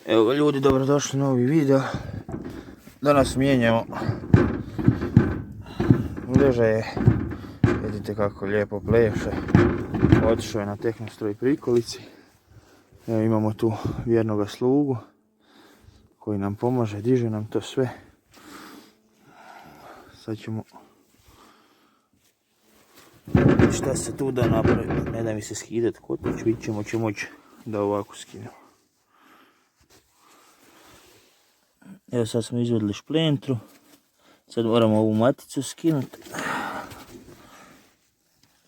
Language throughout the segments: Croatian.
Evo ga ljudi, dobrodošli u novi video. Danas mijenjamo ležaje. Vidite kako lijepo pleše. Otišao je na Tehnostroj prikolici. Evo imamo tu vjernoga slugu koji nam pomaže, diže nam to sve. Sad ćemo šta se tu da napravi. Ne da mi se skidati kotač, vidit ćemo će moći da ovako skinem. Evo sad smo izvedli šplentru. Sad moramo ovu maticu skinuti.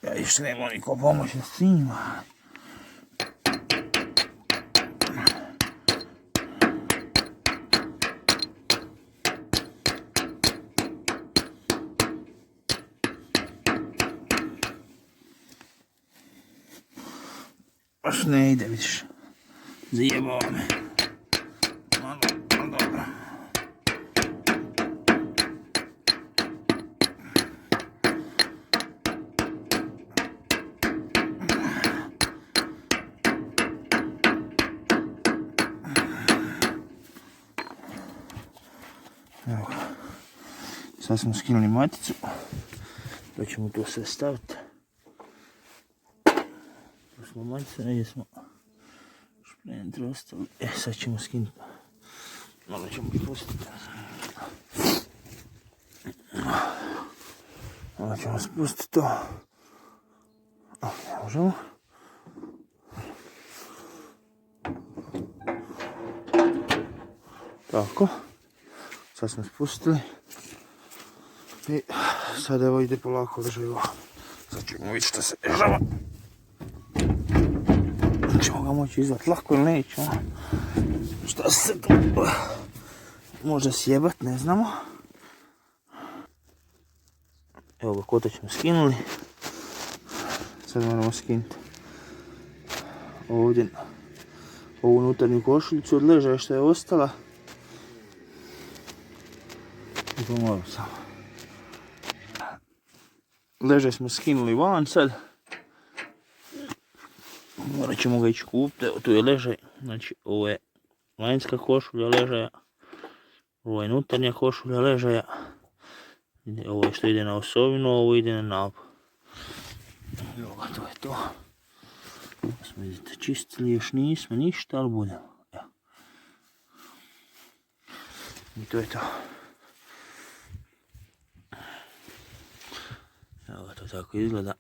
Ja više nema niko pomoći s njima. Baš ne ide, vidiš. Zajebao me. Malo dobro. Evo ga. Sad smo skinuli maticu. To ćemo tu sve staviti. Tu smo matice, negdje smo šplentru ostavili. Sad ćemo skinuti. Malo ćemo spustiti. Malo ćemo spustiti to. Ne možemo. Tako. Sad smo spustili. I sad evo ide polako ležajo. Sad ćemo vidjeti što se dešava. Ćemo ga moći izvati lako ili nećemo. Šta se tu može sjebat, ne znamo. Evo ga, kotač smo skinuli. Sad moramo skinuti ovdje ovu unutarnju košuljicu od ležaja što je ostala. I pomoram samo. Ležaj smo skinuli van sad. Morat ćemo ga ići kupiti. Evo tu je ležaj. Znači ovo je vanjska košulja ležaja. Ovo je unutarnja košulja ležaja. Ovo je što ide na osovinu, ovo ide na nap. Evo ga, to je to. Smo vidite čistili, još nismo ništa, ali budemo. Evo. I to je to. Evo ga, to tako izgleda.